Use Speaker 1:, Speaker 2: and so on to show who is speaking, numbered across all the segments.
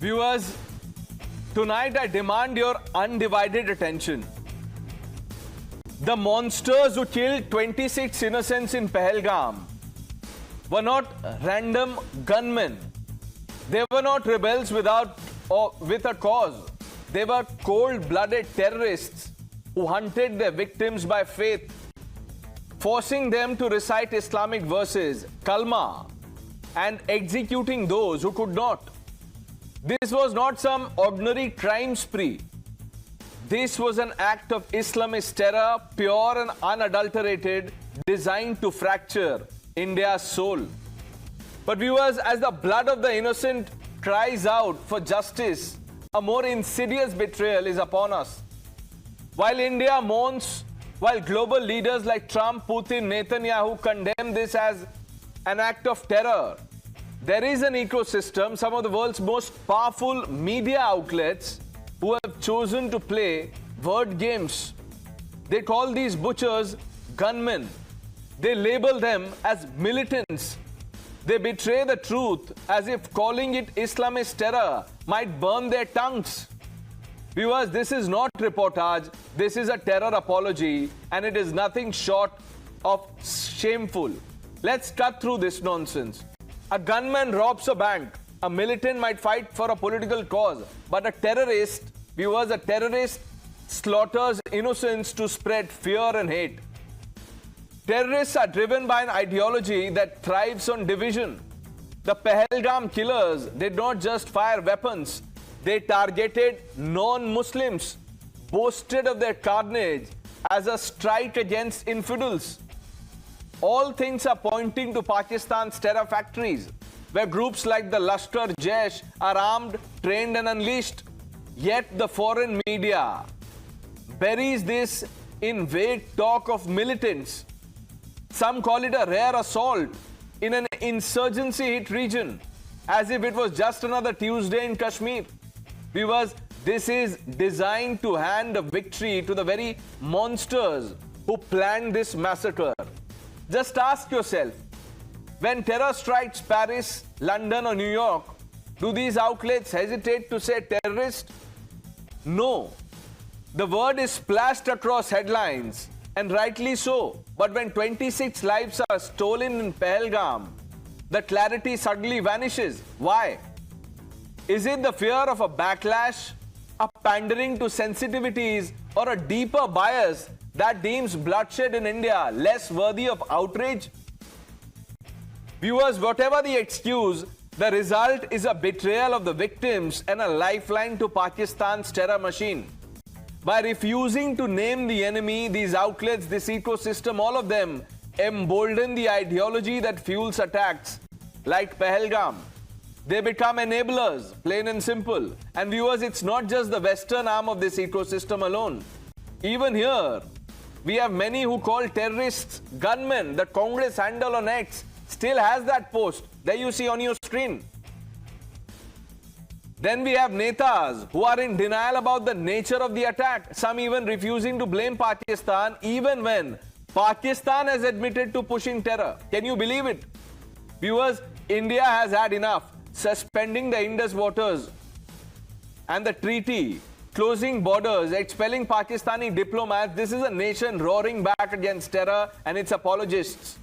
Speaker 1: Viewers, tonight I demand your undivided attention. The monsters who killed 26 innocents in Pahalgam were not random gunmen. They were not rebels with a cause. They were cold-blooded terrorists who hunted their victims by faith, forcing them to recite Islamic verses, kalma, and executing those who could not. This was not some ordinary crime spree. This was an act of Islamist terror, pure and unadulterated, designed to fracture India's soul. But viewers, as the blood of the innocent cries out for justice, a more insidious betrayal is upon us. While India mourns, while global leaders like Trump, Putin, Netanyahu condemn this as an act of terror, there is an ecosystem, some of the world's most powerful media outlets, who have chosen to play word games. They call these butchers gunmen. They label them as militants. They betray the truth as if calling it Islamist terror might burn their tongues. Viewers, this is not reportage, this is a terror apology, and it is nothing short of shameful. Let's cut through this nonsense. A gunman robs a bank. A militant might fight for a political cause. But a terrorist, viewers, a terrorist slaughters innocents to spread fear and hate. Terrorists are driven by an ideology that thrives on division. The Pahalgam killers did not just fire weapons. They targeted non-Muslims, boasted of their carnage as a strike against infidels. All things are pointing to Pakistan's terror factories, where groups like the Lashkar-Jaish are armed, trained and unleashed. Yet the foreign media buries this in vague talk of militants. Some call it a rare assault in an insurgency-hit region, as if it was just another Tuesday in Kashmir. Viewers, this is designed to hand a victory to the very monsters who planned this massacre. Just ask yourself, when terror strikes Paris, London or New York, do these outlets hesitate to say terrorist? No. The word is splashed across headlines, and rightly so. But when 26 lives are stolen in Pahalgam, the clarity suddenly vanishes. Why? Is it the fear of a backlash, a pandering to sensitivities, or a deeper bias that deems bloodshed in India less worthy of outrage? Viewers, whatever the excuse, the result is a betrayal of the victims and a lifeline to Pakistan's terror machine. By refusing to name the enemy, these outlets, this ecosystem, all of them embolden the ideology that fuels attacks like Pahalgam. They become enablers, plain and simple. And viewers, it's not just the western arm of this ecosystem alone. Even here, we have many who call terrorists gunmen. The Congress handle on X still has that post. There you see on your screen. Then we have netas who are in denial about the nature of the attack. Some even refusing to blame Pakistan even when Pakistan has admitted to pushing terror. Can you believe it? Viewers, India has had enough. Suspending the Indus waters and the treaty, closing borders, expelling Pakistani diplomats. This is a nation roaring back against terror and its apologists.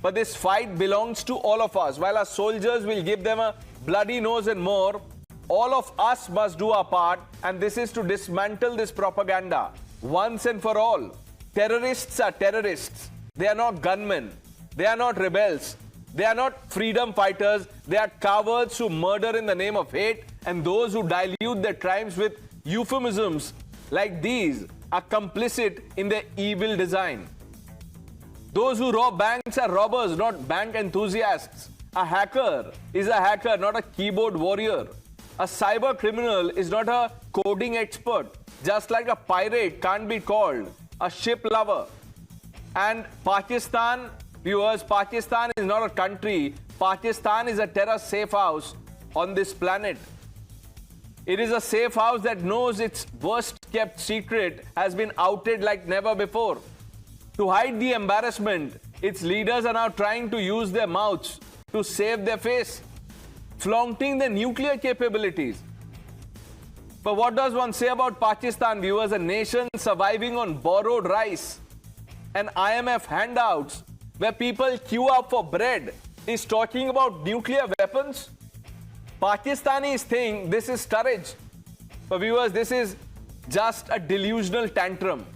Speaker 1: But this fight belongs to all of us. While our soldiers will give them a bloody nose and more, all of us must do our part, and this is to dismantle this propaganda once and for all. Terrorists are terrorists. They are not gunmen. They are not rebels. They are not freedom fighters. They are cowards who murder in the name of hate, and those who dilute their crimes with euphemisms like these are complicit in their evil design. Those who rob banks are robbers, not bank enthusiasts. A hacker is a hacker, not a keyboard warrior. A cyber criminal is not a coding expert, just like a pirate can't be called a ship lover. And Pakistan, viewers, Pakistan is not a country. Pakistan is a terror safe house on this planet. It is a safe house that knows its worst kept secret has been outed like never before. To hide the embarrassment, its leaders are now trying to use their mouths to save their face, flaunting their nuclear capabilities. But what does one say about Pakistan, viewers? A nation surviving on borrowed rice and IMF handouts, where people queue up for bread, is talking about nuclear weapons? Pakistanis think this is courage. But viewers, this is just a delusional tantrum.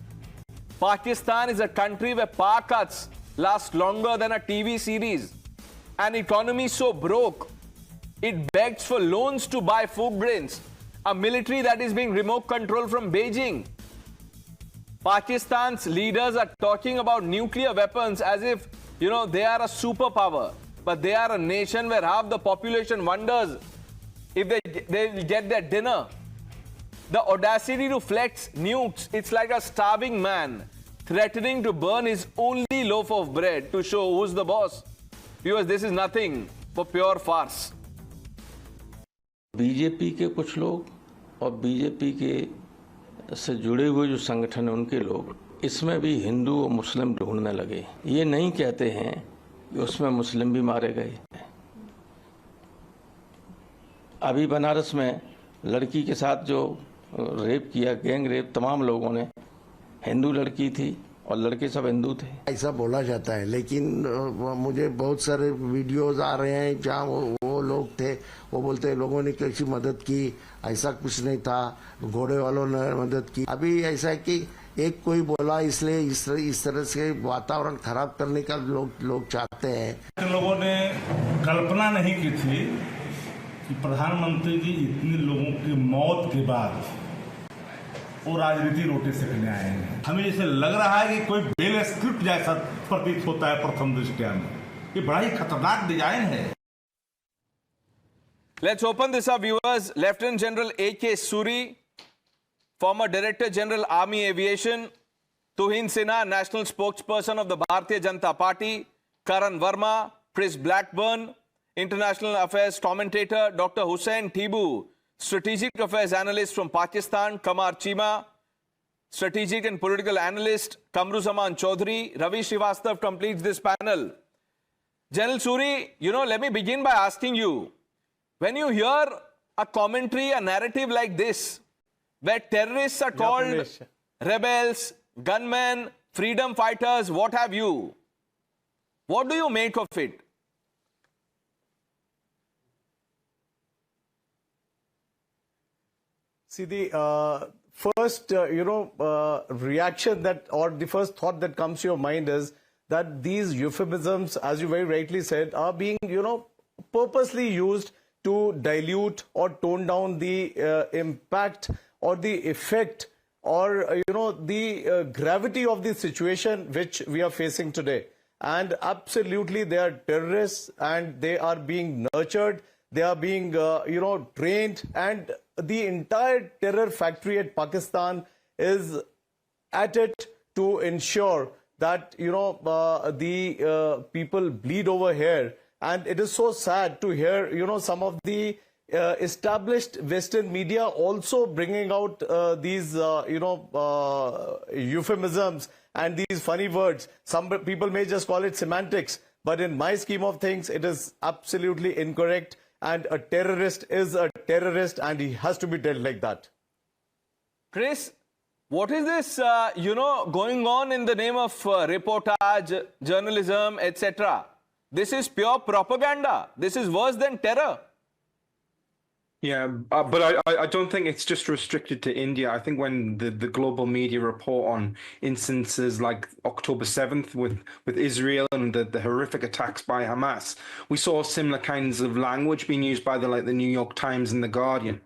Speaker 1: Pakistan is a country where power cuts last longer than a TV series. An economy so broke, it begs for loans to buy food grains. A military that is being remote controlled from Beijing. Pakistan's leaders are talking about nuclear weapons as if, they are a superpower. But they are a nation where half the population wonders if they will get their dinner. The audacity to flex nukes, it's like a starving man threatening to burn his only loaf of bread to show who's the boss. Viewers, this is nothing but pure farce.
Speaker 2: BJP के कुछ लोग और BJP के से जुड़े हुए जो संगठन हैं उनके लोग इसमें भी हिंदू और मुस्लिम ढूंढने लगे। ये नहीं कहते हैं कि उसमें मुस्लिम भी मारे गए। अभी बनारस में लड़की के साथ जो रेप किया, गैंग रेप, तमाम लोगों ने, हिंदू लड़की थी और लड़के सब हिंदू थे।
Speaker 3: ऐसा बोला जाता है, लेकिन मुझे बहुत सारे वीडियोस आ रहे हैं जहाँ वो लोग थे, वो बोलते हैं लोगों ने कैसी मदद की, ऐसा कुछ नहीं था, घोड़े वालों ने मदद की। अभी ऐसा है कि एक कोई बोला इसलिए इस तरह से वातावरण खराब करने का लोग चाहते हैं।
Speaker 4: लोगों ने कल्पना नहीं की थी कि प्रधानमंत्री जी इतने लोगों की मौत के बाद वो राजनीति रोटी सेकने आए हैं। हमें इसे लग रहा है कि कोई बेल स्क्रिप्ट जैसा प्रतीत होता है प्रथम दृष्टया में। ये बड़ा ही खतरनाक डिजाइन है।
Speaker 1: Let's open this up, viewers. Lieutenant General A.K. Suri, former Director General Army Aviation, Tuhin Sinha, National Spokesperson of the Bharatiya Janata Party, Karan Verma, Chris Blackburn, International Affairs Commentator, Dr. Hussain Tibu, Strategic Affairs Analyst from Pakistan, Kamar Chima, Strategic and Political Analyst, Kamruzaman Chaudhary, Ravi Srivastav completes this panel. General Suri, let me begin by asking you, when you hear a commentary, a narrative like this, where terrorists are called rebels, gunmen, freedom fighters, what have you, what do you make of it?
Speaker 5: See, the first, reaction or the first thought that comes to your mind is that these euphemisms, as you very rightly said, are being, purposely used to dilute or tone down the impact or the effect or, the gravity of the situation which we are facing today. And absolutely, they are terrorists and they are being nurtured. They are being, trained, and the entire terror factory at Pakistan is at it to ensure that, the people bleed over here. And it is so sad to hear, some of the established Western media also bringing out these, euphemisms and these funny words. Some people may just call it semantics, but in my scheme of things, it is absolutely incorrect. And a terrorist is a terrorist and he has to be dealt like that.
Speaker 1: Chris, what is this, going on in the name of reportage, journalism, etc.? This is pure propaganda. This is worse than terror.
Speaker 6: Yeah, but I don't think it's just restricted to India. I think when the global media report on instances like October 7th with Israel and the horrific attacks by Hamas, we saw similar kinds of language being used by the New York Times and the Guardian.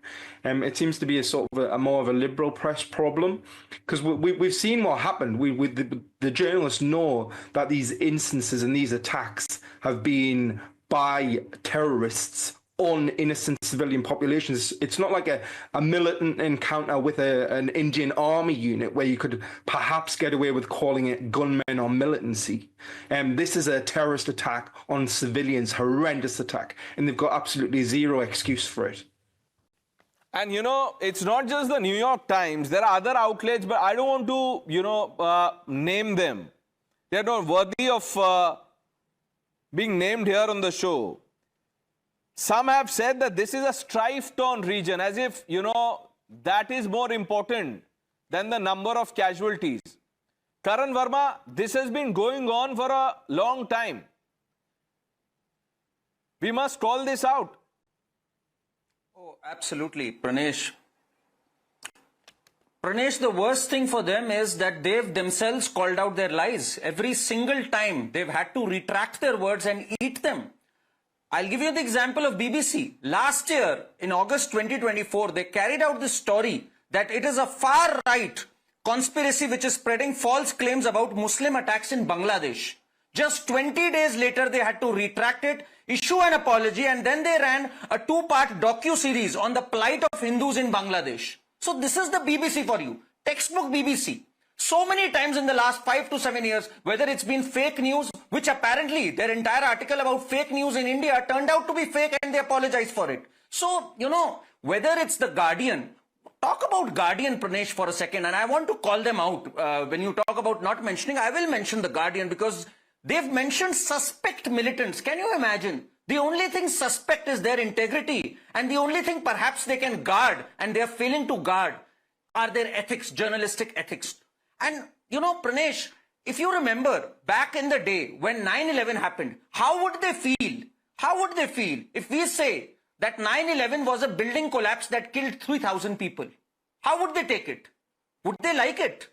Speaker 6: It seems to be a sort of a more of a liberal press problem, because we've seen what happened. The journalists know that these instances and these attacks have been by terrorists on innocent civilian populations. It's not like a militant encounter with an Indian army unit where you could perhaps get away with calling it gunmen or militancy. This is a terrorist attack on civilians, horrendous attack, and they've got absolutely zero excuse for it.
Speaker 1: And, it's not just the New York Times. There are other outlets, but I don't want to, name them. They're not worthy of being named here on the show. Some have said that this is a strife-torn region, as if, That is more important than the number of casualties. Karan Verma, this has been going on for a long time. We must call this out.
Speaker 7: Oh, absolutely, Pranesh. Pranesh, the worst thing for them is that they've themselves called out their lies. Every single time they've had to retract their words and eat them. I'll give you the example of BBC. Last year, in August 2024, they carried out this story that it is a far-right conspiracy which is spreading false claims about Muslim attacks in Bangladesh. Just 20 days later, they had to retract it, issue an apology, and then they ran a 2-part docu-series on the plight of Hindus in Bangladesh. So this is the BBC for you, textbook BBC. So many times in the last 5 to 7 years, whether it's been fake news, which apparently their entire article about fake news in India turned out to be fake and they apologized for it. So, you know, whether it's the Guardian, talk about Guardian, Pranesh, for a second, and I want to call them out. When you talk about not mentioning, I will mention the Guardian because they've mentioned suspect militants. Can you imagine? The only thing suspect is their integrity, and the only thing perhaps they can guard, and they're failing to guard, are their ethics, journalistic ethics. And, you know, Pranesh, if you remember back in the day when 9/11 happened, how would they feel? How would they feel if we say that 9/11 was a building collapse that killed 3,000 people? How would they take it? Would they like it?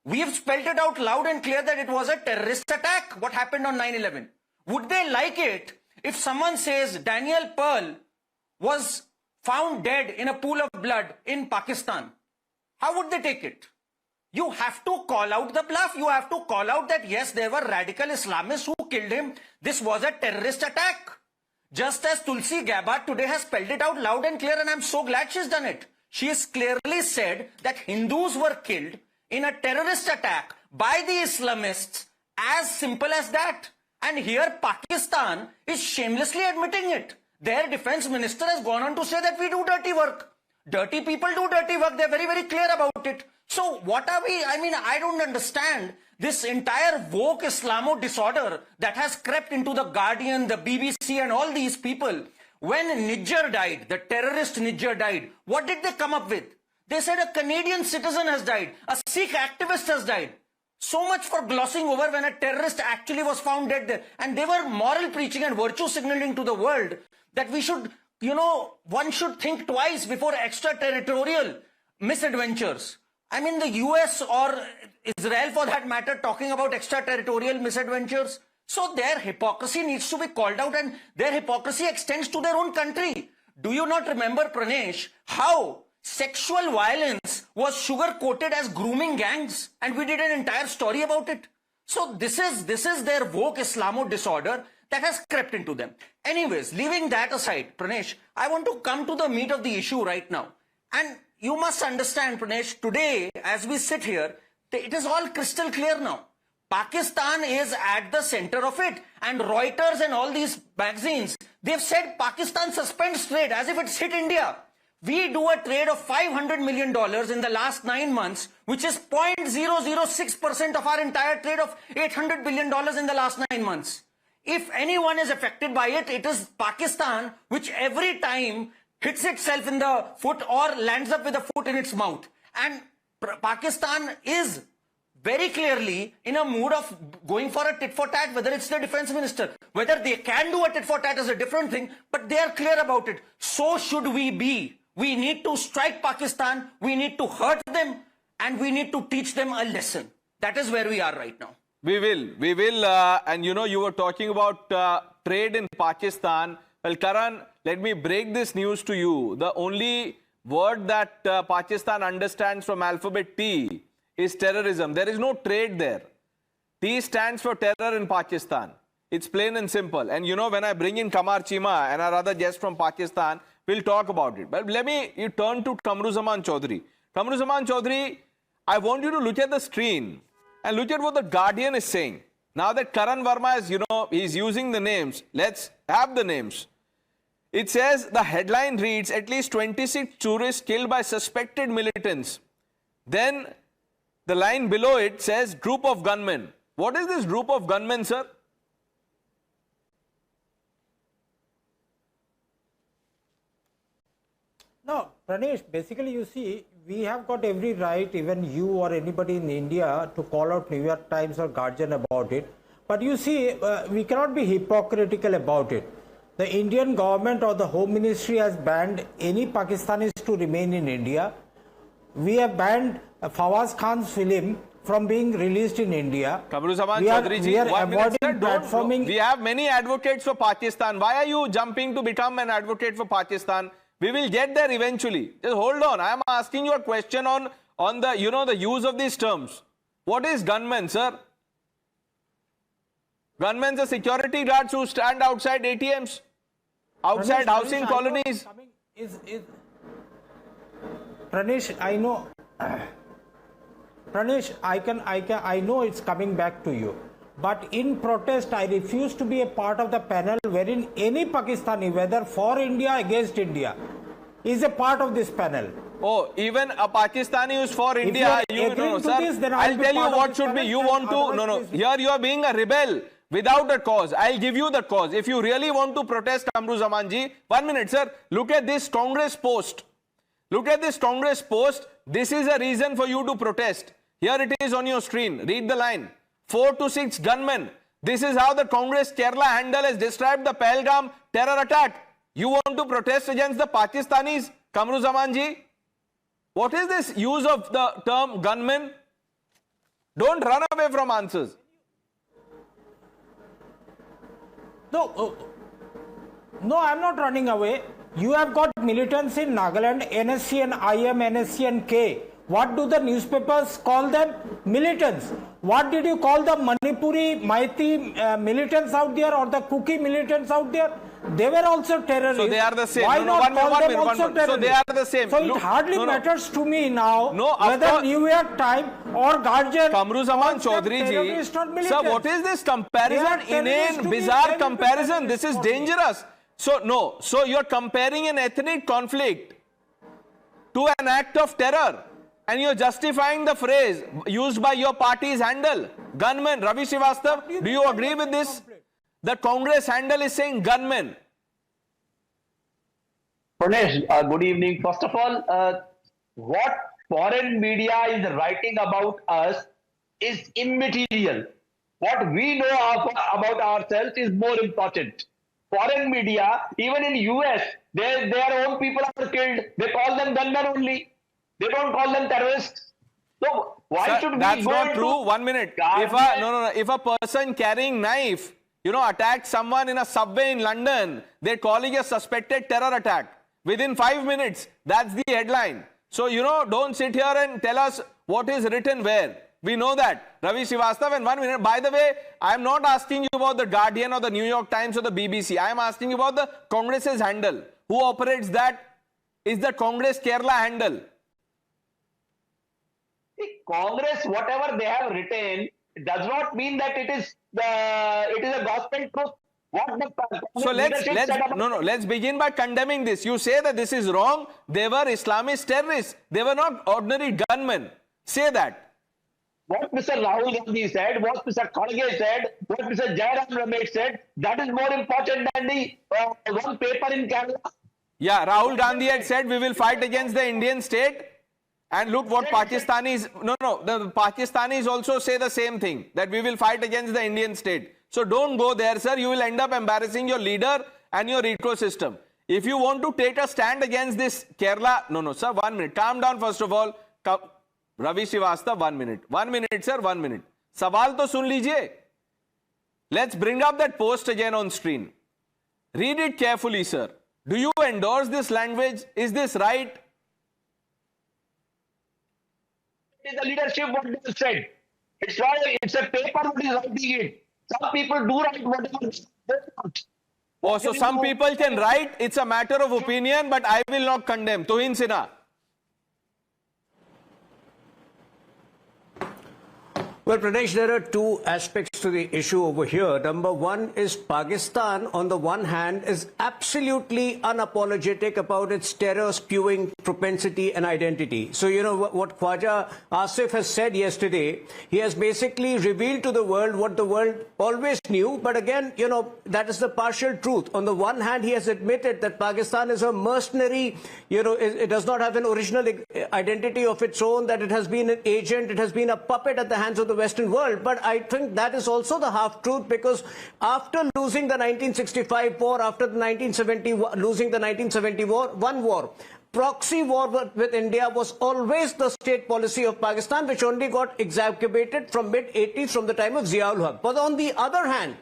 Speaker 7: We have spelled it out loud and clear that it was a terrorist attack, what happened on 9/11. Would they like it if someone says Daniel Pearl was found dead in a pool of blood in Pakistan? How would they take it? You have to call out the bluff. You have to call out that yes, there were radical Islamists who killed him. This was a terrorist attack. Just as Tulsi Gabbard today has spelled it out loud and clear, and I'm so glad she's done it. She has clearly said that Hindus were killed in a terrorist attack by the Islamists, as simple as that. And here Pakistan is shamelessly admitting it. Their defense minister has gone on to say that we do dirty work. Dirty people do dirty work. They're very, very clear about it. So what are we, I mean, I don't understand this entire woke Islamo disorder that has crept into the Guardian, the BBC and all these people. When Nijjar died, the terrorist Nijjar died, what did they come up with? They said a Canadian citizen has died, a Sikh activist has died. So much for glossing over when a terrorist actually was found dead there. And they were moral preaching and virtue signaling to the world that we should, you know, one should think twice before extraterritorial misadventures. I mean, the US or Israel, for that matter, talking about extraterritorial misadventures. So their hypocrisy needs to be called out, and their hypocrisy extends to their own country. Do you not remember, Pranesh, how sexual violence was sugar-coated as grooming gangs? And we did an entire story about it. So this is their woke Islamo disorder that has crept into them. Anyways, leaving that aside, Pranesh, I want to come to the meat of the issue right now. And you must understand, Pranesh, today, as we sit here, it is all crystal clear now. Pakistan is at the center of it. And Reuters and all these magazines, they've said Pakistan suspends trade as if it's hit India. We do a trade of $500 million in the last 9 months, which is 0.006% of our entire trade of $800 billion in the last 9 months. If anyone is affected by it, it is Pakistan, which every time hits itself in the foot or lands up with a foot in its mouth. And Pakistan is very clearly in a mood of going for a tit for tat, whether it's the defense minister. Whether they can do a tit for tat is a different thing, but they are clear about it. So should we be. We need to strike Pakistan, we need to hurt them, and we need to teach them a lesson. That is where we are right now.
Speaker 1: We will, and you know, you were talking about trade in Pakistan. Well, Karan, let me break this news to you. The only word that Pakistan understands from alphabet T is terrorism. There is no trade there. T stands for terror in Pakistan. It's plain and simple. And you know, when I bring in Kamar Chima and our other guest from Pakistan, we'll talk about it. But let me turn to Kamruzaman Chaudhary. Kamruzaman Chaudhary, I want you to look at the screen and look at what the Guardian is saying. Now that Karan Verma is, you know, he's using the names. Let's have the names. It says, the headline reads, at least 26 tourists killed by suspected militants. Then the line below it says, group of gunmen. What is this group of gunmen, sir?
Speaker 5: No,
Speaker 8: Pranesh, basically, you see, we have got every right, even you or anybody in India, to call out New York Times or Guardian about it. But you see, we cannot be hypocritical about it. The Indian government or the Home Ministry has banned any Pakistanis to remain in India. We have banned Fawaz Khan's film from being released in India.
Speaker 1: Kamruzaman
Speaker 8: We are
Speaker 1: Chaudhary ji,
Speaker 8: avoiding platforming.
Speaker 1: we have many advocates for Pakistan. Why are you jumping to become an advocate for Pakistan? We will get there eventually. Just hold on. I am asking you a question on the, the use of these terms. What is gunmen, sir? Gunmen are security guards who stand outside ATMs, outside housing colonies.
Speaker 8: Pranesh, I know. Pranesh, I know it's coming back to you. But in protest, I refuse to be a part of the panel wherein any Pakistani, whether for India, against India, is a part of this panel.
Speaker 1: Oh, even a Pakistani who is for India, sir, I'll tell you what should be. You want to, here you are being a rebel without a cause. I'll give you the cause. If you really want to protest, Kamruzaman ji, 1 minute, sir, look at this Congress post. Look at this Congress post. This is a reason for you to protest. Here it is on your screen. Read the line. 4 to 6 gunmen. This is how the Congress Kerala handle has described the Pahalgam terror attack. You want to protest against the Pakistanis, Kamruzaman ji? What is this use of the term gunmen? Don't run away from answers.
Speaker 8: No, I'm not running away. You have got militants in Nagaland, NSC and IM, NSC and K. What do the newspapers call them? Militants. What did you call the Manipuri, Maithi militants out there or the Kuki militants out there? They were also terrorists.
Speaker 1: So they are the same.
Speaker 8: Why not call them also terrorists?
Speaker 1: So they are the same.
Speaker 8: So it hardly matters to me now whether New York Times or Guardian.
Speaker 1: Kamruzaman Chaudhary ji, sir, what is this comparison? Inane, bizarre comparison. This is dangerous. So you're comparing an ethnic conflict to an act of terror. And you're justifying the phrase used by your party's handle, gunmen. Ravi Srivastava, do you agree with this? The Congress handle is saying gunmen.
Speaker 9: Pranesh, good evening. First of all, what foreign media is writing about us is immaterial. What we know about ourselves is more important. Foreign media, even in US, their own people are killed. They call them gunmen only. They don't call them terrorists. So why should we?
Speaker 1: That's not true. 1 minute. If a person carrying knife, attacked someone in a subway in London, they're calling a suspected terror attack. Within 5 minutes, that's the headline. So, don't sit here and tell us what is written where. We know that. Ravi Srivastava, and 1 minute. By the way, I'm not asking you about the Guardian or the New York Times or the BBC. I'm asking you about the Congress's handle. Who operates that? Is the Congress Kerala handle.
Speaker 9: Congress, whatever they have written, does not mean that it is a gospel truth.
Speaker 1: So let's begin by condemning this. You say that this is wrong. They were Islamist terrorists. They were not ordinary gunmen. Say that.
Speaker 9: What Mr. Rahul Gandhi said, what Mr. Kharge said, what Mr. Jairam Ramesh said, that is more important than the one paper in Kerala.
Speaker 1: Yeah, Rahul Gandhi had said we will fight against the Indian state. And look what Pakistanis, the Pakistanis also say the same thing, that we will fight against the Indian state. So don't go there, sir. You will end up embarrassing your leader and your ecosystem. If you want to take a stand against this Kerala, sir, 1 minute. Calm down first of all. Ravi Srivastava, 1 minute. 1 minute, sir, 1 minute. Sawal to sun lijiye. Let's bring up that post again on screen. Read it carefully, sir. Do you endorse this language? Is this right?
Speaker 9: It is the leadership what they have said. It's not. It's a paper what is writing it. Some people do write whatever they want.
Speaker 1: Oh, so some people can write. It's a matter of opinion, but I will not condemn. Tuhin Sinha.
Speaker 10: Well, Pranesh, there are two aspects to the issue over here. Number one is Pakistan, on the one hand, is absolutely unapologetic about its terror-spewing propensity and identity. So, you know, what Khwaja Asif has said yesterday, he has basically revealed to the world what the world always knew. But again, you know, that is the partial truth. On the one hand, he has admitted that Pakistan is a mercenary, you know, it does not have an original identity of its own, that it has been an agent, it has been a puppet at the hands of the Western world. But I think that is also the half-truth, because after losing the 1965 war, after the 1971 war, proxy war with India was always the state policy of Pakistan, which only got exacerbated from mid-80s, from the time of Ziaul Haq. But on the other hand,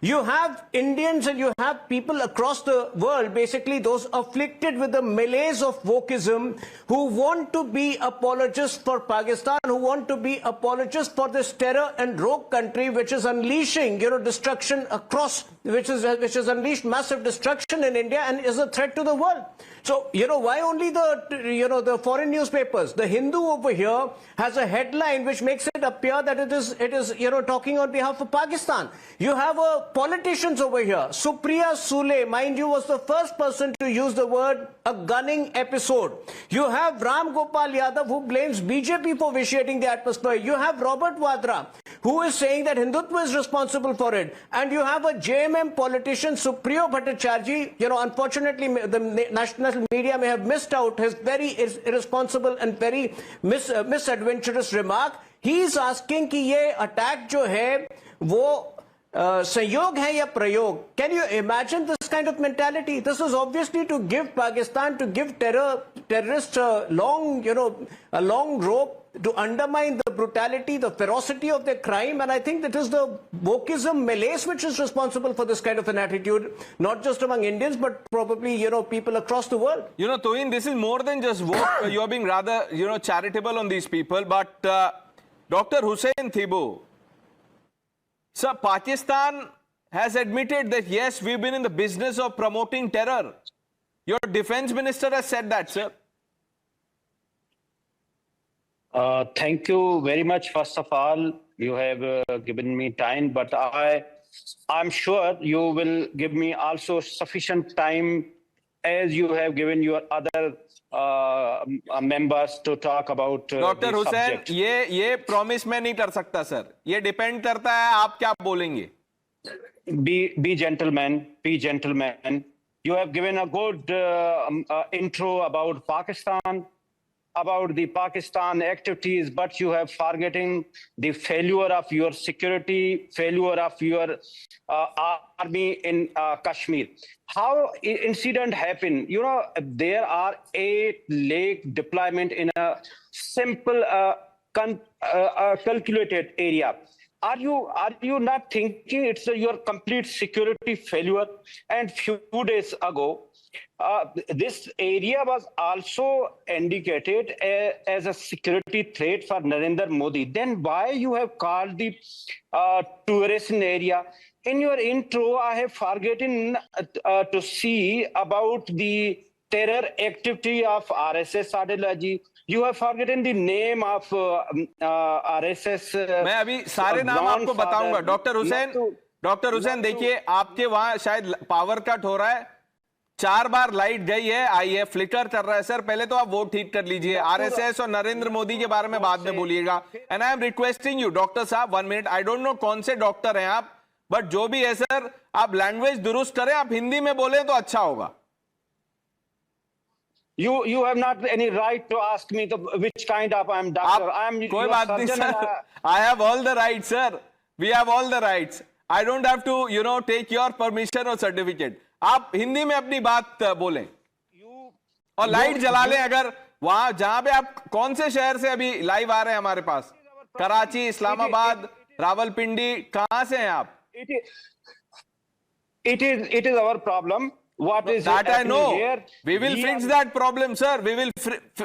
Speaker 10: you have Indians and you have people across the world, basically those afflicted with the malaise of wokeism, who want to be apologists for Pakistan, who want to be apologists for this terror and rogue country which is unleashing, you know, destruction across, which has unleashed massive destruction in India and is a threat to the world. So, you know, why only the foreign newspapers? The Hindu over here has a headline which makes it appear that it is, you know, talking on behalf of Pakistan. You have politicians over here. Supriya Sule, mind you, was the first person to use the word a gunning episode. You have Ram Gopal Yadav, who blames BJP for vitiating the atmosphere. You have Robert Vadra, who is saying that Hindutva is responsible for it. And you have a JMM politician, Supriyo Bhattacharjee. You know, unfortunately, the national media may have missed out his very irresponsible and very misadventurous remark. He is asking कि ये attack जो है वो संयोग है या प्रयोग. Can you imagine this kind of mentality? This is obviously to give Pakistan, to give terrorists a long rope to undermine the brutality, the ferocity of their crime. And I think that is the wokeism malaise which is responsible for this kind of an attitude, not just among Indians, but probably, you know, people across the world.
Speaker 1: You know, Tuhin, this is more than just woke. You're being rather, you know, charitable on these people. But Dr. Hussain Thibu, sir, Pakistan has admitted that, yes, we've been in the business of promoting terror. Your defense minister has said that, sir.
Speaker 11: Thank you very much. First of all, you have given me time, but I'm sure you will give me also sufficient time, as you have given your other members, to talk about
Speaker 1: Dr.
Speaker 11: the
Speaker 1: Hussain,
Speaker 11: subject.
Speaker 1: ये promise मैं नहीं कर सकता, sir. ये depend करता है आप क्या बोलेंगे.
Speaker 11: Be gentlemen. Be gentlemen. You have given a good intro about Pakistan, about the Pakistan activities, but you have forgetting the failure of your security, failure of your army in Kashmir. How incident happened? You know, there are 8 lakh deployment in a simple calculated area. Are you not thinking it's your complete security failure? And few days ago, this area was also indicated as a security threat for Narendra Modi. Then why you have called the tourist area? In your intro, I have forgotten to see about the terror activity of RSS ideology. You have forgotten the name of RSS.
Speaker 1: मैं अभी सारे नाम आपको बताऊंगा. Doctor Hussain देखिए, आपके वहां शायद पावर कट हो रहा है. 4 बार लाइट गई है, आई है, फ्लिकर कर रहा है. सर पहले तो आप वो ठीक कर लीजिए. आरएसएस और नरेंद्र मोदी के बारे में बाद में बोलिएगा. And I am requesting you doctor साहब, 1 मिनट. आई डोंट नो कौन से डॉक्टर हैं आप, बट जो भी है सर, आप लैंग्वेज दुरुस्त करें. आप हिंदी में बोले तो अच्छा होगा.
Speaker 11: You have not any right to ask me which kind of I am doctor. I am
Speaker 1: कोई बात नहीं sir. I have all the rights, sir. We have all the rights. I don't have to, you know, take your permission or certificate. आप हिंदी में अपनी बात बोलें और light जला लें. अगर वहां जहां पे आप कौन से शहर से अभी लाइव आ रहे हैं हमारे पास? कराची, इस्लामाबाद, रावलपिंडी, कहां से हैं आप?
Speaker 11: It is our problem. What is
Speaker 1: that I know.
Speaker 11: Here?
Speaker 1: We will fix that problem, sir. We will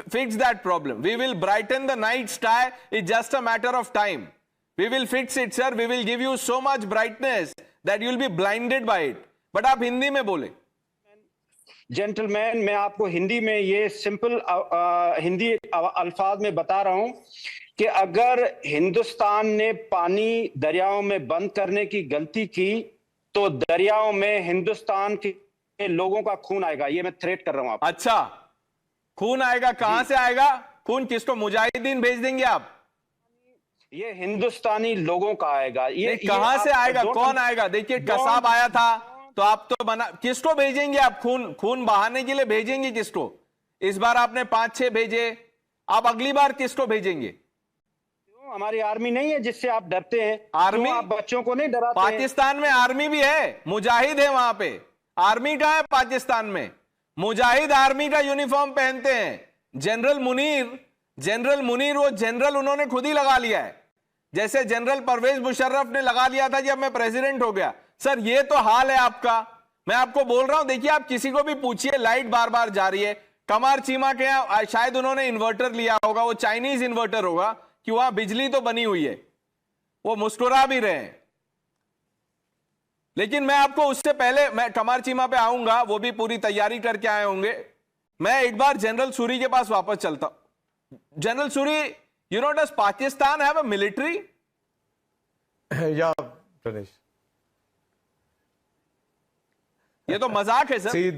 Speaker 1: fix that problem. We will brighten the night sky. It's just a matter of time. We will fix it, sir. We will give you so much brightness that you will be blinded by it. But आप हिंदी में बोले.
Speaker 11: Gentlemen, मैं आपको हिंदी में ये simple Hindi अल्फाज में बता रहा हूँ कि अगर हिंदुस्तान ने पानी दरियाओं में बंद करने की गलती की तो दरियाओं में हिंदुस्तान के लोगों का खून आएगा। ये मैं थ्रेट कर रहा हूं आप।
Speaker 1: अच्छा, खून आएगा, कहां से आएगा खून? किसको? मुजाहिदीन भेज देंगे आप?
Speaker 11: ये हिंदुस्तानी लोगों का आएगा। ये
Speaker 1: कहां से आएगा? कौन आएगा? देखिए, कसाब आया था तो आप तो बना, किसको भेजेंगे आप? खून बहाने के लिए भेजेंगे किसको? इस बार आपने 5-6 भेजे, आप अगली बार किसको भेजेंगे?
Speaker 11: हमारी आर्मी नहीं है जिससे आप डरते हैं?
Speaker 1: आर्मी?
Speaker 11: आप बच्चों को नहीं डराते?
Speaker 1: पाकिस्तान में आर्मी भी है, मुजाहिद है वहां पे। आर्मी कहां है पाकिस्तान में? मुजाहिद आर्मी का यूनिफॉर्म पहनते हैं। जनरल मुनीर वो जनरल उन्होंने खुद ही लगा लिया है, जैसे जनरल परवेज मुशर्रफ ने लगा लिया था जब मैं प्रेसिडेंट हो गया। सर, ये तो हाल है आपका। मैं आपको बोल रहा हूं, देखिए, आप किसी को भी पूछिए, लाइट बार बार जा रही है। कमार चीमा के यहां शायद उन्होंने इन्वर्टर लिया होगा, वो चाइनीज इन्वर्टर होगा कि वहां बिजली तो बनी हुई है, वो मुस्कुरा भी रहे हैं। लेकिन मैं आपको उससे पहले, मैं कमार चीमा पे आऊंगा, वो भी पूरी तैयारी करके आए होंगे। मैं एक बार जनरल सूरी के पास वापस चलता हूं। General Suri, you know, does Pakistan have a military?
Speaker 5: या प्रनेश,
Speaker 1: ये तो मजाक है sir.
Speaker 5: See,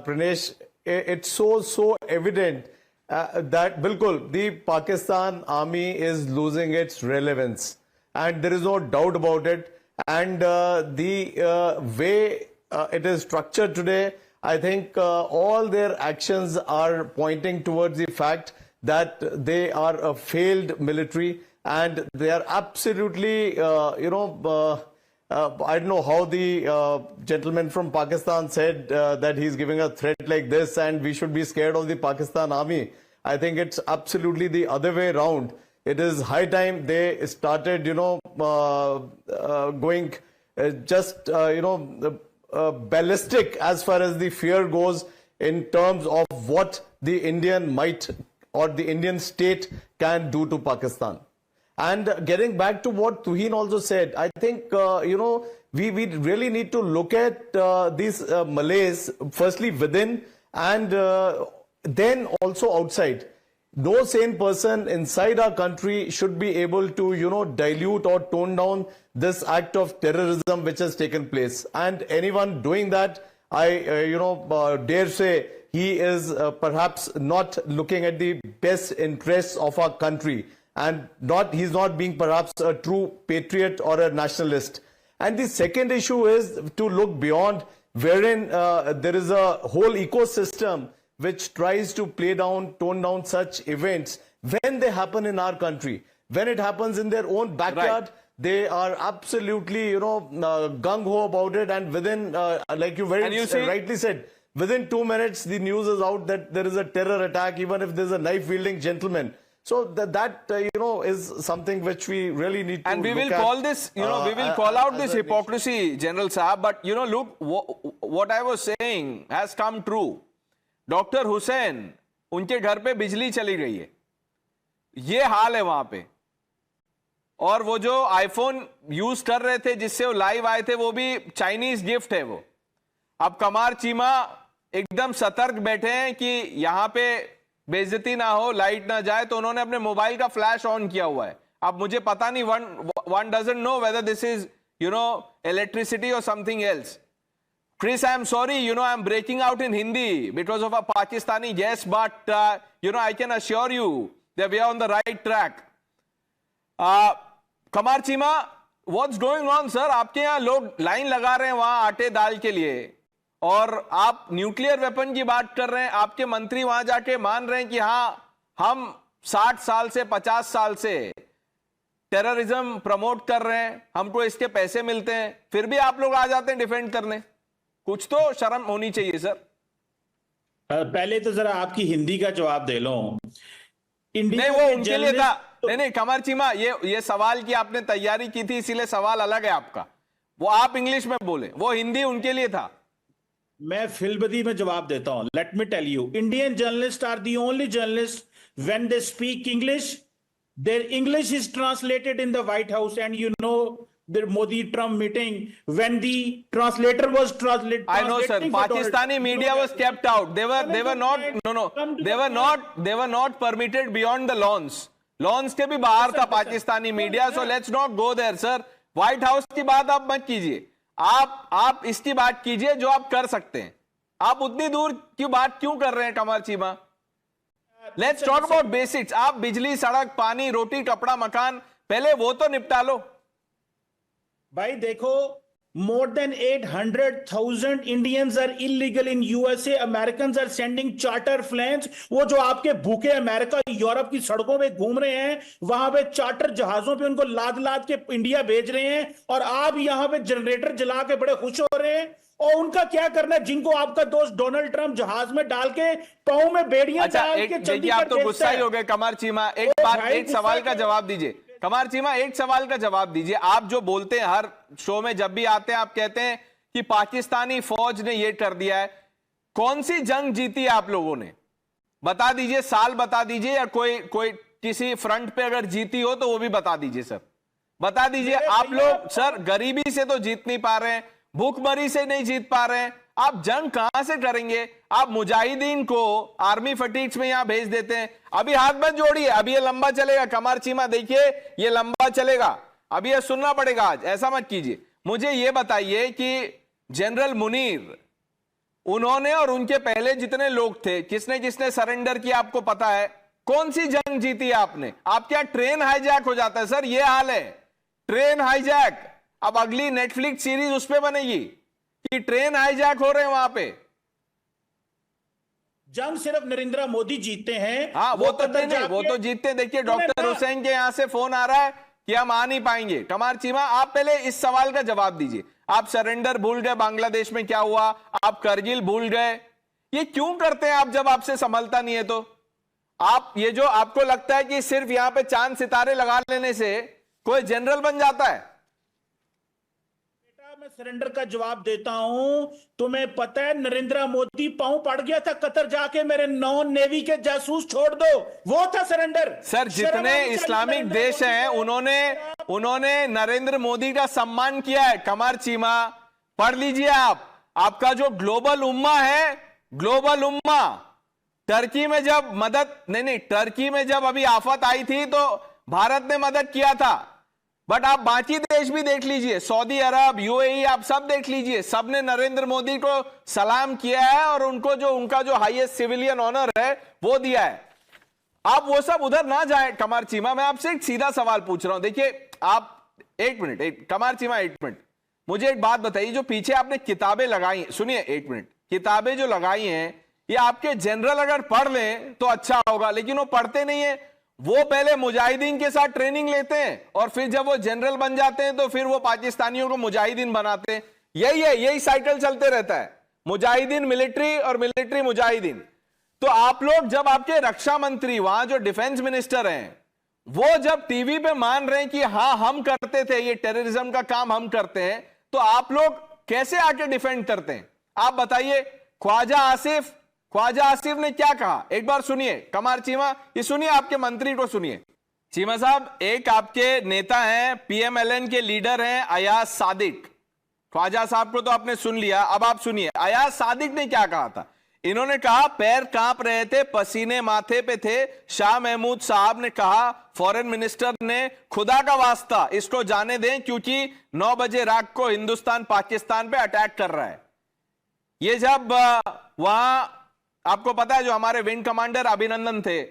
Speaker 5: Pranesh, it's so evident that bilkul, the Pakistan army is losing its relevance, and there is no doubt about it. And the way it is structured today, I think all their actions are pointing towards the fact that they are a failed military, and they are absolutely, I don't know how the gentleman from Pakistan said that he's giving a threat like this and we should be scared of the Pakistan army. I think it's absolutely the other way around. It is high time they started, going ballistic as far as the fear goes in terms of what the Indian might or the Indian state can do to Pakistan. And getting back to what Tuhin also said, I think, we really need to look at these Malays, firstly within and then also outside. No sane person inside our country should be able to, dilute or tone down this act of terrorism which has taken place. And anyone doing that, I, dare say, he is perhaps not looking at the best interests of our country. And he's not being perhaps a true patriot or a nationalist. And the second issue is to look beyond, wherein there is a whole ecosystem which tries to tone down such events when they happen in our country. When it happens in their own backyard, right, they are absolutely, gung-ho about it. And within, like you rightly said, within 2 minutes, the news is out that there is a terror attack, even if there's a knife-wielding gentleman. So that is something which we really need to.
Speaker 1: And we will call this, we will call out this hypocrisy, General Saab. But look, what I was saying has come true. Doctor Hussain, उनके घर पे बिजली चली गई है, ये हाल है वहां पे। और वो जो आईफोन यूज कर रहे थे जिससे वो लाइव आए थे, वो भी चाइनीज गिफ्ट है वो। अब कमार चीमा एकदम सतर्क बैठे हैं कि यहां पे बेइज्जती ना हो, लाइट ना जाए, तो उन्होंने अपने मोबाइल का फ्लैश ऑन किया हुआ है। अब मुझे पता नहीं, one doesn't know whether this is electricity और something else. Chris, I'm sorry, I'm breaking out in Hindi because of a Pakistani guest, but, I can assure you that we are on the right track. Kamar Chima, what's going on, sir? आपके यहाँ लोग line लगा रहे हैं वहाँ आटे दाल के लिए, और आप न्यूक्लियर वेपन की बात कर रहे हैं। आपके मंत्री वहाँ जाके मान रहे हैं कि हाँ, हम 60 साल से 50 साल से टेररिज्म प्रमोट कर रहे हैं, हमको इसके पैसे मिलते हैं, फिर भी आप लोग आ जाते हैं डिफेंड करने। कुछ तो शर्म होनी चाहिए सर।
Speaker 12: पहले तो जरा आपकी हिंदी का जवाब दे लो।
Speaker 1: नहीं, वो उनके लिए था। नहीं, कमर चीमा, ये सवाल की आपने तैयारी की थी, इसीलिए सवाल अलग है आपका। वो आप इंग्लिश में बोले, वो हिंदी उनके लिए था।
Speaker 12: मैं फिलबदी में जवाब देता हूं। Let me tell you, Indian journalist are the only journalist when they speak English, their English is translated in the White House, and the Modi-Trump meeting, when the translator was translated.
Speaker 1: I know, sir. Pakistani media was kept out. They were not permitted beyond the lawns. Lawns के भी बाहर था Pakistani media, so let's not go there sir. White House की बात आप मत कीजिए, आप इसकी बात कीजिए जो आप कर सकते हैं। आप उतनी दूर की बात क्यों कर रहे हैं Qamar Cheema? Let's talk about basics. आप बिजली, सड़क, पानी, रोटी, कपड़ा, मकान, पहले वो तो निपटा लो
Speaker 12: भाई। देखो, more than 800,000 Indians are illegal in USA. Americans are sending charter planes. वो जो आपके भूखे अमेरिका, यूरोप की सड़कों पे घूम रहे हैं, वहां पे चार्टर जहाजों पे उनको लाद लाद के इंडिया भेज रहे हैं, और आप यहां पे जनरेटर जला के बड़े खुश हो रहे हैं। और उनका क्या करना है, जिनको आपका दोस्त डोनाल्ड ट्रंप जहाज में डाल के पांव में बेड़ियां डाल के
Speaker 1: देखिए, आप तो गुस्सा ही हो गए कमर चीमा। एक सवाल का जवाब दीजिए कमर चीमा, एक सवाल का जवाब दीजिए। आप जो बोलते हैं हर शो में, जब भी आते हैं आप कहते हैं कि पाकिस्तानी फौज ने ये कर दिया है। कौन सी जंग जीती है आप लोगों ने? बता दीजिए, साल बता दीजिए, या कोई किसी फ्रंट पे अगर जीती हो तो वो भी बता दीजिए सर। बता दीजिए। आप लोग सर गरीबी से तो जीत नहीं पा रहे हैं, भूखमरी से नहीं जीत पा रहे हैं, आप जंग कहां से करेंगे? आप मुजाहिदीन को आर्मी फटीग्स में यहां भेज देते हैं। अभी हाथ मत जोड़िए, अभी ये लंबा चलेगा कमर चीमा, देखिए ये लंबा चलेगा, अभी ये सुनना पड़ेगा आज, ऐसा मत कीजिए। मुझे ये बताइए कि जनरल मुनीर, उन्होंने और उनके पहले जितने लोग थे, किसने किसने सरेंडर किया आपको पता है? कौन सी जंग जीती है आपने? आप क्या ट्रेन हाईजैक हो जाता है सर? ये हाल है, ट्रेन हाईजैक। अब अगली नेटफ्लिक्स सीरीज उस पर बनेगी कि ट्रेन हाईजैक हो रहे हैं वहां पे।
Speaker 12: जंग सिर्फ नरेंद्र मोदी जीतते हैं।
Speaker 1: हाँ, वो तो जीतते हैं। देखिए डॉक्टर हुसैन के यहां से फोन आ रहा है कि हम आ नहीं पाएंगे। कमर चीमा, आप पहले इस सवाल का जवाब दीजिए। आप सरेंडर भूल गए, बांग्लादेश में क्या हुआ, आप करगिल भूल गए, ये क्यों करते हैं आप जब आपसे संभलता नहीं है तो? आप ये जो आपको लगता है कि सिर्फ यहां पे चांद सितारे लगा लेने से कोई जनरल बन जाता है?
Speaker 12: मैं सरेंडर का जवाब देता हूं। तुम्हें पता है नरेंद्र मोदी पांव पड़ गया था कतर जाके, मेरे नॉन नेवी के जासूस छोड़ दो, वो था सरेंडर।
Speaker 1: सर, जितने इस्लामिक देश हैं उन्होंने नरेंद्र मोदी का सम्मान किया है। कमर चीमा, पढ़ लीजिए आप। आपका जो ग्लोबल उम्मा है, ग्लोबल उम्मा, टर्की में जब टर्की में जब अभी आफत आई थी तो भारत ने मदद किया था। बट आप बाकी देश भी देख लीजिए, सऊदी अरब, यूएई, आप सब देख लीजिए, सबने नरेंद्र मोदी को सलाम किया है और उनका जो हाईएस्ट सिविलियन ऑनर है वो दिया है। आप वो सब उधर ना जाए कमर चीमा। मैं आपसे एक सीधा सवाल पूछ रहा हूं। देखिए आप एक मिनट, कमर चीमा एक मिनट, मुझे एक बात बताइए। जो पीछे आपने किताबें लगाई, सुनिए एक मिनट, किताबें जो लगाई हैं ये आपके जनरल अगर पढ़ लें तो अच्छा होगा, लेकिन वो पढ़ते नहीं है। वो पहले मुजाहिदीन के साथ ट्रेनिंग लेते हैं और फिर जब वो जनरल बन जाते हैं तो फिर वो पाकिस्तानियों को मुजाहिदीन बनाते हैं। यही साइकिल चलते रहता है, मुजाहिदीन मिलिट्री और मिलिट्री मुजाहिदीन। तो आप लोग, जब आपके रक्षा मंत्री, वहां जो डिफेंस मिनिस्टर हैं, वो जब टीवी पे मान रहे हैं कि हाँ हम करते थे, ये टेररिज्म का काम हम करते हैं, तो आप लोग कैसे आके डिफेंड करते हैं? आप बताइए। ख्वाजा आसिफ ने क्या कहा, एक बार सुनिए कमर चीमा, ये सुनिए, आपके मंत्री को सुनिए। चीमा साहब, एक आपके नेता हैं, पीएमएलएन के लीडर हैं अयाज सादिक। ख्वाजा साहब को तो आपने सुन लिया, अब आप सुनिए अयाज सादिक ने क्या कहा था। इन्होंने कहा, पैर कांप रहे थे, पसीने माथे पे थे। शाह महमूद साहब ने कहा, फॉरेन मिनिस्टर ने, खुदा का वास्ता इसको जाने दें क्योंकि 9 बजे रात को हिंदुस्तान पाकिस्तान पे अटैक कर रहा है। ये जब वहां, आपको पता है जो हमारे विंग कमांडर अभिनंदन थे,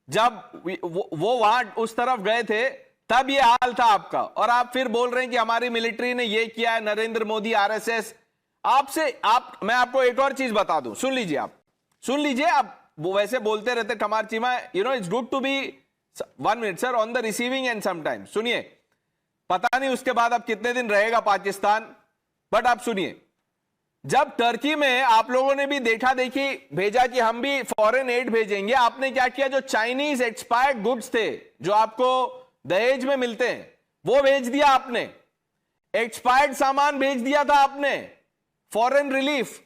Speaker 1: जब वो वहां उस तरफ गए थे तब ये हाल था आपका, और आप फिर बोल रहे हैं कि हमारी मिलिट्री ने ये किया है, नरेंद्र मोदी, आरएसएस। मैं आपको एक और चीज बता दूं, सुन लीजिए आप वो वैसे बोलते रहते Qamar Cheema, it's good to be 1 minute sir on the receiving end sometime. सुनिए, पता नहीं उसके बाद अब कितने दिन रहेगा पाकिस्तान, बट आप सुनिए। जब टर्की में आप लोगों ने भी देखा देखी भेजा कि हम भी फॉरेन एड भेजेंगे, आपने क्या किया, जो चाइनीज एक्सपायर्ड गुड्स थे जो आपको दहेज में मिलते हैं वो भेज दिया आपने, एक्सपायर्ड सामान भेज दिया था आपने, फॉरेन रिलीफ।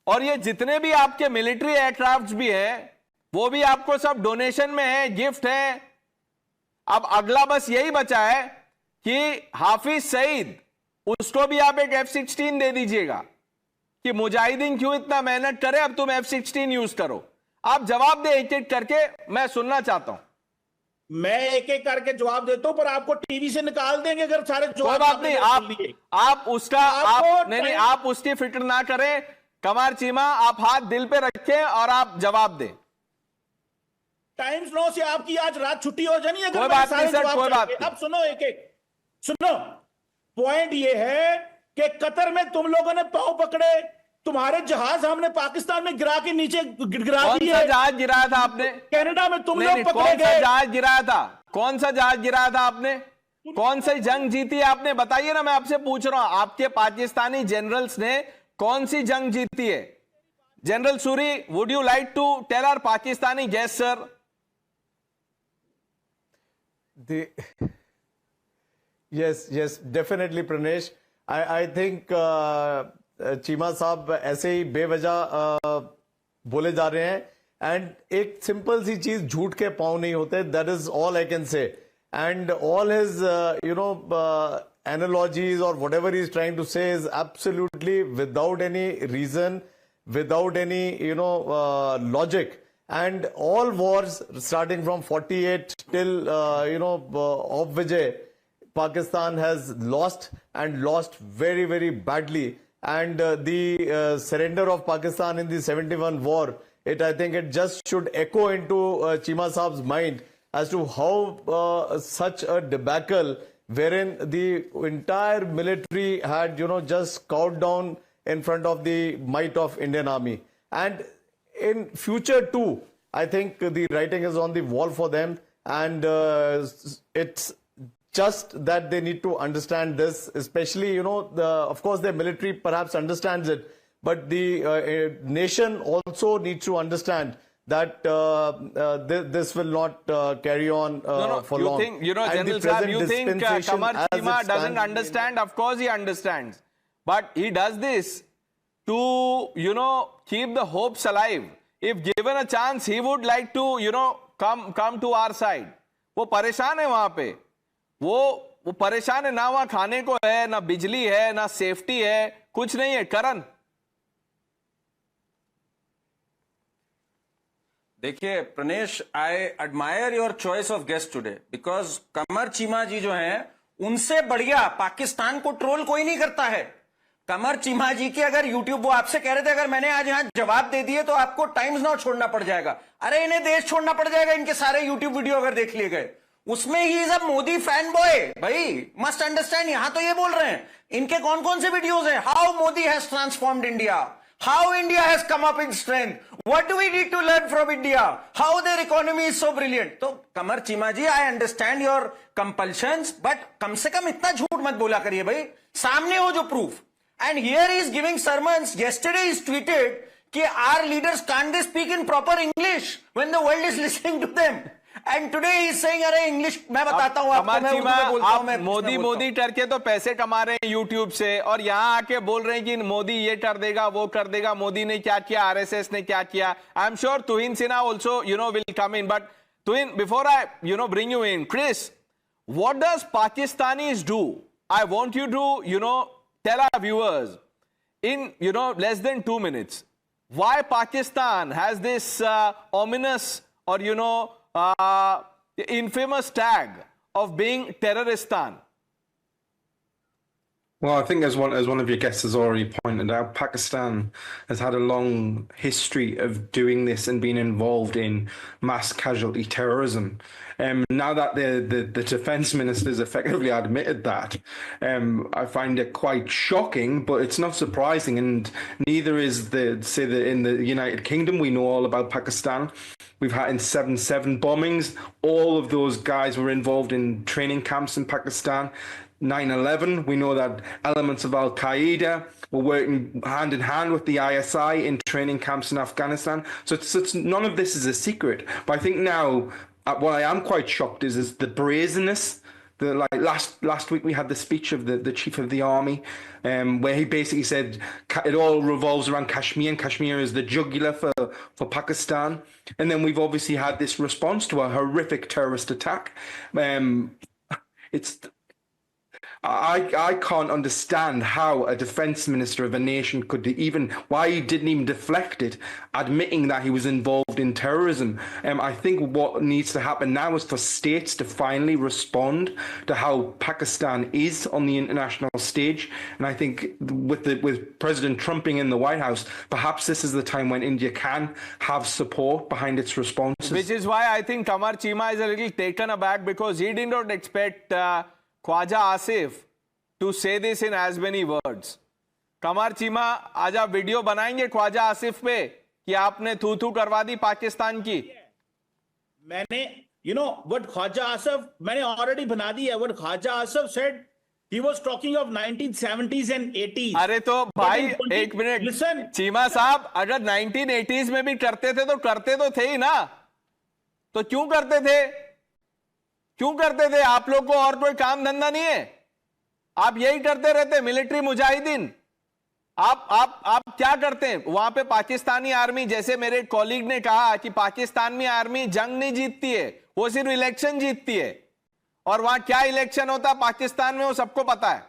Speaker 1: और ये जितने भी आपके मिलिट्री एयरक्राफ्ट भी हैं वो भी आपको सब डोनेशन में है, गिफ्ट है। अब अगला बस यही बचा है कि हाफिज सईद, उसको भी आप एक F-16 दे दीजिएगा कि मुजाहिदीन क्यों इतना मेहनत करे, अब तुम F-16 यूज करो। आप जवाब दे एक एक करके, मैं सुनना चाहता हूं।
Speaker 12: मैं एक एक करके जवाब देता हूं, पर आपको टीवी से निकाल देंगे अगर सारे
Speaker 1: कोई
Speaker 12: जवाब
Speaker 1: बात नहीं, आप उसका आप नहीं, आप उसकी फिक्र ना करें। कमर चीमा, आप हाथ दिल पे रखें और आप जवाब दें।
Speaker 12: टाइम्स नो से आपकी आज रात छुट्टी हो जानी है
Speaker 1: कोई बात नहीं सर, कोई बात नहीं।
Speaker 12: अब सुनो, एक एक सुनो। पॉइंट ये है कि कतर में तुम लोगों ने पांव पकड़े, तुम्हारे जहाज हमने पाकिस्तान में गिरा के नीचे गिरा दिए।
Speaker 1: कौन सा जहाज गिराया था आपने?
Speaker 12: कनाडा में तुम लोग पकड़े
Speaker 1: कौन सा
Speaker 12: गए।
Speaker 1: जहाज गिराया था? कौन सा जहाज गिराया था आपने? कौन सी जंग जीती आपने? बताइए ना, मैं आपसे पूछ रहा हूं। आपके पाकिस्तानी जनरल्स ने कौन सी जंग जीती है? General Suri, would you like to tell our Pakistani guest sir?
Speaker 5: Yes, definitely, Pranesh. I think Cheema sahab ऐसे ही बेवजह बोले जा रहे हैं, एंड एक सिंपल सी चीज, झूठ के पांव नहीं होते, that is all I can say. And all his analogies or whatever he's trying to say is absolutely without any reason, without any logic. And all wars starting from 48 till of Vijay, Pakistan has lost, and lost very, very badly. And the surrender of Pakistan in the 71 war, I think it just should echo into Chima Saab's mind as to how such a debacle, wherein the entire military had just cowed down in front of the might of Indian Army. And in future too, I think the writing is on the wall for them, and it's just that they need to understand this, especially, of course, their military perhaps understands it, but the nation also needs to understand that this will not carry on for
Speaker 1: you
Speaker 5: long.
Speaker 1: Think, General Saab, you think Kamar Chima doesn't understand? Of course he understands. But he does this to, keep the hopes alive. If given a chance, he would like to, come to our side. वो परेशान है वहां पे, वो परेशान है ना, वहां खाने को है ना, बिजली है ना, सेफ्टी है, कुछ नहीं है. करण,
Speaker 7: देखिए Pranesh, I admire your choice of guest today, because Qamar Cheema ji जो हैं, उनसे बढ़िया पाकिस्तान को ट्रोल कोई नहीं करता है. कमर चीमा जी की अगर यूट्यूब, वो आपसे कह रहे थे अगर मैंने आज यहां जवाब दे दिए तो आपको टाइम्स नाउ छोड़ना पड़ जाएगा. अरे इन्हें देश छोड़ना पड़ जाएगा, इनके सारे यूट्यूब वीडियो अगर देख लिए गए. उसमें he is a Modi fan boy. भाई मस्ट अंडरस्टैंड, यहां तो ये बोल रहे हैं, इनके कौन कौन से वीडियोज हैं? How Modi has transformed India, how India has come up in strength, what do we need to learn from India, how their economy is so brilliant. तो Qamar Cheema ji, I understand your compulsions, but कम से कम इतना झूठ मत बोला करिए भाई, सामने हो जो proof. And here he is giving sermons. Yesterday he tweeted कि our leaders can't they speak in proper English when the world is listening to them. And today he is saying अरे इंग्लिश मैं बताता हूँ आपको, मैं उर्दू में बोलता हूँ, मैं
Speaker 1: मोदी करके तो पैसे कमा रहे हैं यूट्यूब से, और यहाँ आके बोल रहे हैं कि मोदी ये कर देगा वो कर देगा. मोदी ने क्या किया, आरएसएस ने क्या किया. I am sure Tuhin Sinha also will come in, but Tuhin, before I bring you in, Chris, what does Pakistanis do? I want you to tell our viewers in less than 2 minutes why Pakistan has this ominous or infamous tag of being terroristan.
Speaker 6: Well, I think as one of your guests has already pointed out, Pakistan has had a long history of doing this and being involved in mass casualty terrorism. Now that the defense ministers effectively admitted that, I find it quite shocking, but it's not surprising, and neither is in the United Kingdom. We know all about Pakistan. We've had in 7/7 bombings. All of those guys were involved in training camps in Pakistan. 9/11, we know that elements of Al-Qaeda were working hand in hand with the ISI in training camps in Afghanistan. So it's none of this is a secret. But I think now, what I am quite shocked is the brazenness. Last week we had the speech of the chief of the army, where he basically said it all revolves around Kashmir, and Kashmir is the jugular for Pakistan. And then we've obviously had this response to a horrific terrorist attack. I can't understand how a defense minister of a nation could why he didn't even deflect it, admitting that he was involved in terrorism. I think what needs to happen now is for states to finally respond to how Pakistan is on the international stage. And I think with President Trump being in the White House, perhaps this is the time when India can have support behind its responses.
Speaker 1: Which is why I think Qamar Chima is a little taken aback, because he did not expect Khwaja Asif to say this in as many words. कमर चीमा, आज आप video बनाएंगे ख्वाजा आसिफ पे कि आपने थू थू करवा दी पाकिस्तान की?
Speaker 12: मैंने, you know, what Khwaja Asif, मैंने already बना दी है. What Khwaja Asif said, he was talking of 1970s and 80s.
Speaker 1: अरे तो भाई एक मिनट,
Speaker 12: listen,
Speaker 1: चीमा साहब, अगर 1980s में भी करते थे तो थे ही ना, तो क्यों करते थे? क्यों करते थे? आप लोग को और कोई काम धंधा नहीं है? आप यही करते रहते, मिलिट्री मुजाहिदीन. आप क्या करते हैं वहां पे? पाकिस्तानी आर्मी, जैसे मेरे कॉलीग ने कहा कि पाकिस्तानी आर्मी जंग नहीं जीतती है, वो सिर्फ इलेक्शन जीतती है. और वहां क्या इलेक्शन होता है पाकिस्तान में वो सबको पता है.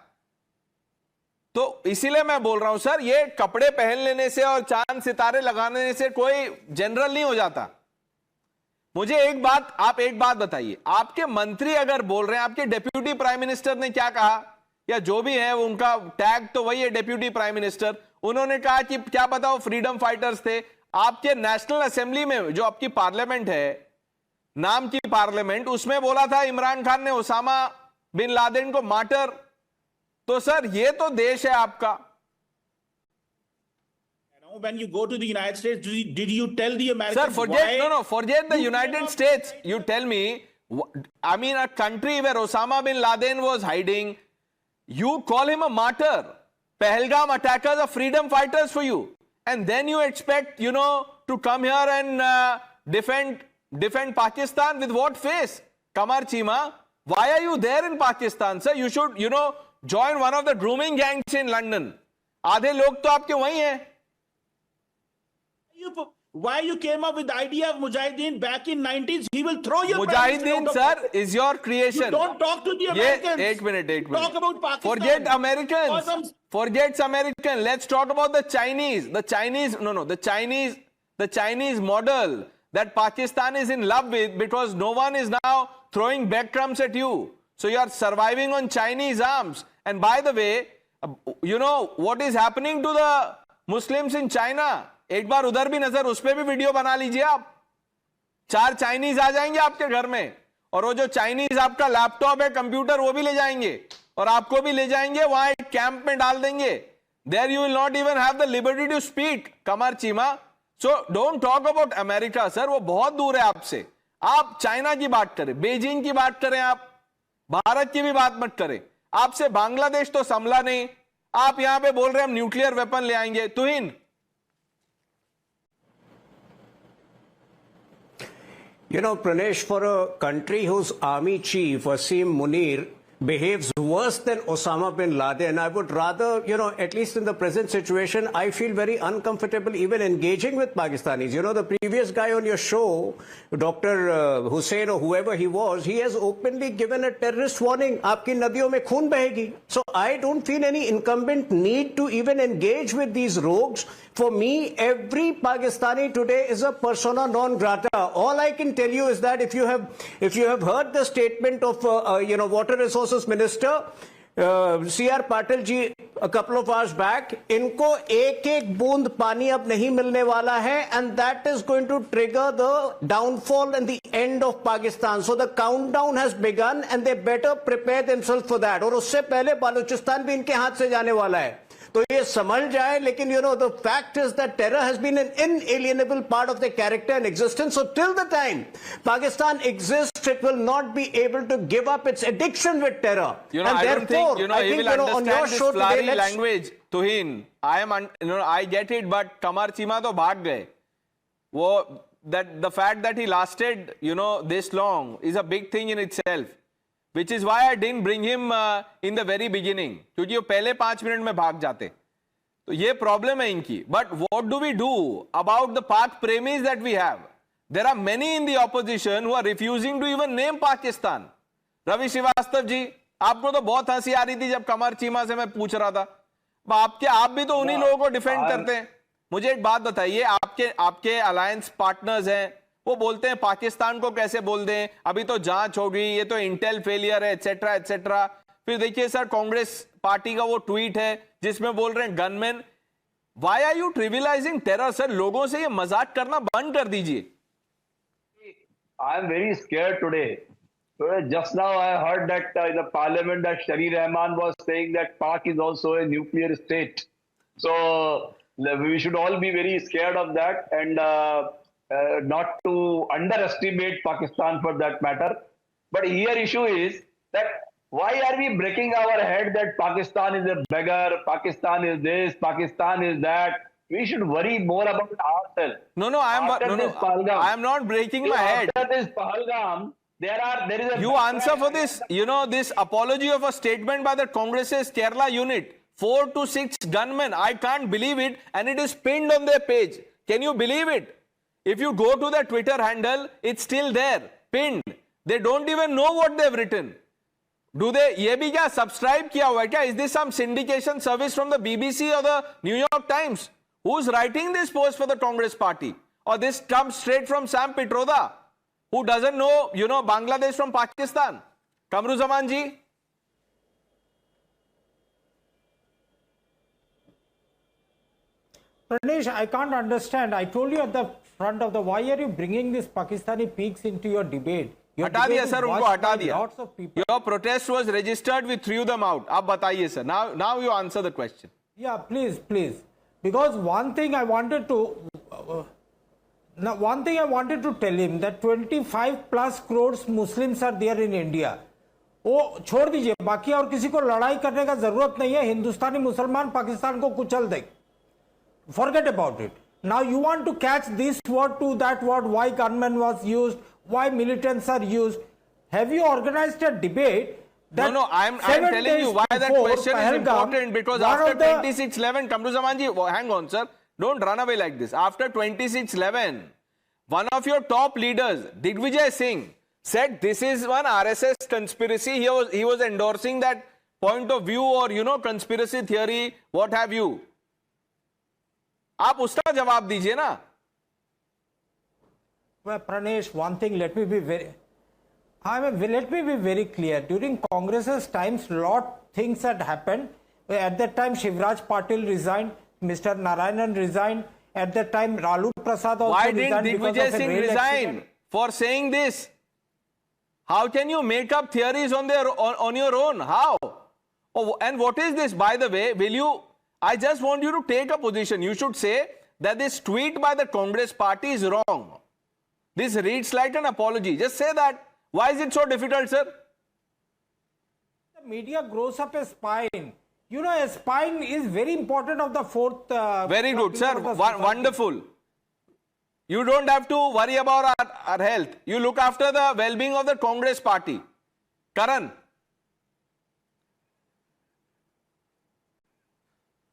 Speaker 1: तो इसीलिए मैं बोल रहा हूं सर, ये कपड़े पहन लेने से और चांद सितारे लगाने से कोई जनरल नहीं हो जाता. मुझे एक बात बताइए, आपके मंत्री अगर बोल रहे हैं, आपके डिप्यूटी प्राइम मिनिस्टर ने क्या कहा, या जो भी है उनका टैग तो वही है डिप्यूटी प्राइम मिनिस्टर, उन्होंने कहा कि क्या पता वो फ्रीडम फाइटर्स थे. आपके नेशनल असेंबली में जो आपकी पार्लियामेंट है, नाम की पार्लियामेंट, उसमें बोला था इमरान खान ने ओसामा बिन लादेन को मार्टर. तो सर ये तो देश है आपका.
Speaker 12: When you go to the United States, did you tell the Americans?
Speaker 1: Sir, forget the United States. You tell me, I mean, a country where Osama bin Laden was hiding, you call him a martyr. Pahalgam attackers are freedom fighters for you. And then you expect, to come here and defend Pakistan with what face? Qamar Chima, why are you there in Pakistan, sir? You should, join one of the grooming gangs in London. आधे लोग तो आपके वही हैं.
Speaker 12: Why you came up with the idea of Mujahideen back in 90s? He will throw your
Speaker 1: Mujahideen, sir, is your creation.
Speaker 12: You don't talk to the Americans.
Speaker 1: एक minute.
Speaker 12: Talk about Pakistan.
Speaker 1: Forget Americans. Forget American. Let's talk about the Chinese. The Chinese model that Pakistan is in love with, because no one is now throwing breadcrumbs at you. So you are surviving on Chinese arms. And by the way, what is happening to the Muslims in China? एक बार उधर भी नजर, उस पर भी video बना लीजिए आप. 4 चाइनीज आ जाएंगे आपके घर में, और वो जो चाइनीज आपका लैपटॉप है, कंप्यूटर, वो भी ले जाएंगे और आपको भी ले जाएंगे, वहां एक कैंप में डाल देंगे. There you will not even have the liberty to speak. Qamar Cheema, so don't talk about America sir, वो बहुत दूर है आपसे. आप चाइना की बात करें, बीजिंग की बात करें, आप भारत की भी बात मत करें. आपसे बांग्लादेश तो संभला नहीं, आप यहां पे बोल रहे हैं हम न्यूक्लियर वेपन ले आएंगे. तुहिन,
Speaker 10: Pranesh, for a country whose army chief, Wasim Munir, behaves worse than Osama bin Laden, I would rather, at least in the present situation, I feel very uncomfortable even engaging with Pakistanis. The previous guy on your show, Dr. Hussain or whoever he was, he has openly given a terrorist warning. Aapki nadiyon mein khoon bahegi. So I don't feel any incumbent need to even engage with these rogues. For me, every Pakistani today is a persona non grata. All I can tell you is that if you have heard the statement of Water Resources Minister C.R. Patil ji a couple of hours back, इनको एक बूंद पानी अब नहीं मिलने वाला है, and that is going to trigger the downfall and the end of Pakistan. So the countdown has begun, and they better prepare themselves for that. और उससे पहले बलूचिस्तान भी इनके हाथ से जाने वाला है. तो ये समझ जाए, लेकिन the fact is that terror has been an inalienable part of their character and existence. So till the time Pakistan exists, it will not be able to give up its addiction with terror.
Speaker 1: And I don't think, he will understand this flowery language. Tuhin, I get it, but Qamar Chima to bhag gaye. That the fact that he lasted, this long is a big thing in itself. Which is why I didn't bring him in the very beginning. क्योंकि वो पहले 5 minute में भाग जाते. तो ये problem है इनकी. But what do we do about the Pak premies that we have? There are many in the opposition who are refusing to even name Pakistan. Ravi Srivastava ji, आपको तो बहुत हंसी आ रही थी जब कमर चीमा से मैं पूछ रहा था। आप भी तो उन्हीं लोगों को डिफेंड करते हैं। मुझे एक बात बताइए, आपके अलायंस पार्टनर्स हैं, वो बोलते हैं पाकिस्तान को कैसे बोल दें, अभी तो जांच होगी, ये तो इंटेल फेलियर है, एटसेट्रा एटसेट्रा। फिर देखिए सर, कांग्रेस पार्टी का वो ट्वीट है जिसमें बोल रहे हैं gunman. Why are you trivialising terror? Sir, लोगों से ये मजाक करना बंद कर दीजिए।
Speaker 9: I am very scared today. Just now I heard that in the parliament that Sharif Rahman was saying that Pak is also a nuclear state. So we should all be very scared of that and not to underestimate Pakistan for that matter. But here issue is that why are we breaking our head that Pakistan is a beggar, Pakistan is this, Pakistan is that? We should worry more about ourselves.
Speaker 1: I am not breaking my head.
Speaker 9: After this Pahalgam, there is a...
Speaker 1: You answer for this, this apology of a statement by the Congress's Kerala unit. 4 to 6 gunmen. I can't believe it. And it is pinned on their page. Can you believe it? If you go to the Twitter handle, it's still there, pinned. They don't even know what they've written. Do they? ये भी क्या subscribe किया हुआ है क्या? Is this some syndication service from the BBC or the New York Times? Who's writing this post for the Congress party? Or this comes straight from Sam Pitroda, who doesn't know, Bangladesh from Pakistan? Kamruzaman ji?
Speaker 8: Pranesh, I can't understand. I told you at the front of the, why are you bringing these Pakistani peaks into your debate?
Speaker 1: हटा दिया sir, उनको हटा दिया. Your protest was registered, we threw them out. आप बताइए sir. Now you answer the question.
Speaker 8: Yeah, please. Because one thing I wanted to tell him that 25 plus crores Muslims are there in India. वो छोड़ दीजिए, बाकी और किसी को लड़ाई करने का जरूरत नहीं है. हिंदुस्तानी मुसलमान पाकिस्तान को कुचल दे. Forget about it. Now you want to catch this word to that word, why gunmen was used, why militants are used. Have you organized a debate?
Speaker 1: No, I'm telling you why that question is important, because after 26/11, Kamruzaman ji, hang on sir, don't run away like this. After 26/11, one of your top leaders, Digvijay Singh, said this is one RSS conspiracy. He was endorsing that point of view or conspiracy theory, what have you. आप उसका जवाब दीजिए ना.
Speaker 8: Well, Pranesh, one thing, let me be very clear. During Congress's times, lot things had happened. At that time, Shivraj Patil resigned, Mr. Narayanan resigned. At that time, Lalu Prasad also
Speaker 1: Why
Speaker 8: resigned.
Speaker 1: Why didn't Digvijay Singh resign for saying this? How can you make up theories on your own? How? Oh, and what is this, by the way? I just want you to take a position. You should say that this tweet by the Congress party is wrong. This reads like an apology. Just say that. Why is it so difficult, sir?
Speaker 8: The media grows up a spine. A spine is very important of the fourth.
Speaker 1: Very good, sir. Wonderful. You don't have to worry about our health. You look after the well-being of the Congress party. Karan.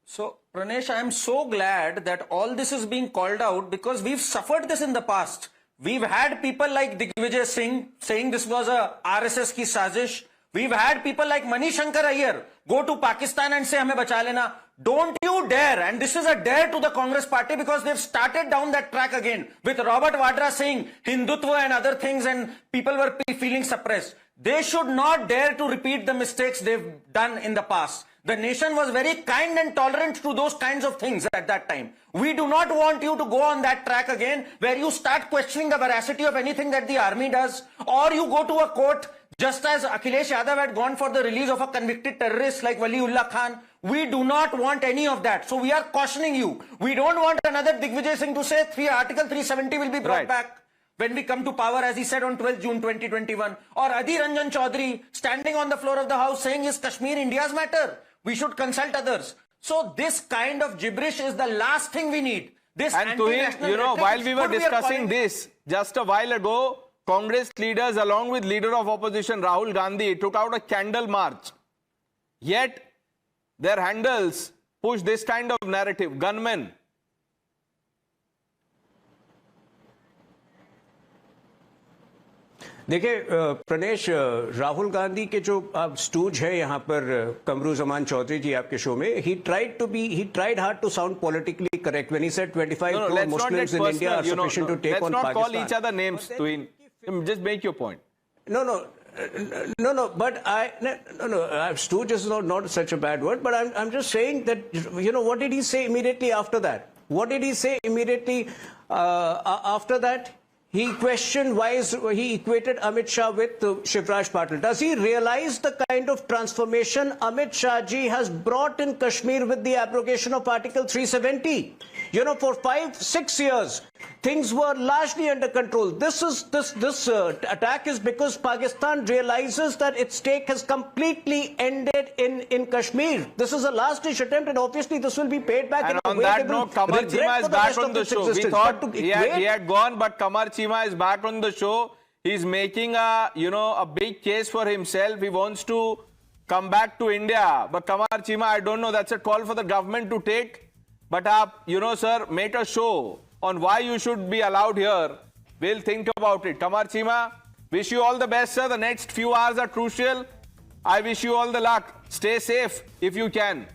Speaker 7: So, Pranesh, I am so glad that all this is being called out, because we've suffered this in the past. We've had people like Digvijay Singh saying this was a RSS ki sazish. We've had people like Mani Shankar Iyer go to Pakistan and say, hame bacha lena. Don't you dare. And this is a dare to the Congress party, because they've started down that track again with Robert Vadra saying Hindutva and other things, and people were feeling suppressed. They should not dare to repeat the mistakes they've done in the past. The nation was very kind and tolerant to those kinds of things at that time. We do not want you to go on that track again, where you start questioning the veracity of anything that the army does, or you go to a court, just as Akhilesh Yadav had gone for the release of a convicted terrorist like Waliullah Khan. We do not want any of that. So we are cautioning you. We don't want another Digvijay Singh to say Article 370 will be brought back when we come to power, as he said on 12th June 2021. Or Adhir Ranjan Chaudhary standing on the floor of the House saying, is Kashmir India's matter? We should consult others. So this kind of gibberish is the last thing we need. This
Speaker 1: and to him, while we were discussing this just a while ago, Congress leaders along with leader of opposition Rahul Gandhi took out a candle march. Yet their handles push this kind of narrative. Gunmen.
Speaker 10: देखिए प्रणेश, राहुल गांधी के जो अब stooge है यहाँ पर कमरू जमान चौधरी जी आपके show में, he tried hard to sound politically correct when he said 25 crore Muslims in India are sufficient to take on Pakistan.
Speaker 1: Let's not call each other names, Twin. Just make your point.
Speaker 10: No, but stooge is not such a bad word, but I'm just saying that, you know, what did he say immediately after that? What did he say immediately after that? He questioned why he equated Amit Shah with Shivraj Patil. Does he realize the kind of transformation Amit Shah ji has brought in Kashmir with the abrogation of Article 370? You know, for 5-6 years, things were largely under control. This attack is because Pakistan realizes that its stake has completely ended in Kashmir. This is a last-ditch attempt, and obviously this will be paid back.
Speaker 1: And on that note, Kamar Chima is back on the show. We thought he had gone, but Kamar Chima is back on the show. He's making a big case for himself. He wants to come back to India. But Kamar Chima, I don't know, that's a call for the government to take. But sir, make a show on why you should be allowed here. We'll think about it. Kamar Chima, wish you all the best, sir. The next few hours are crucial. I wish you all the luck. Stay safe if you can.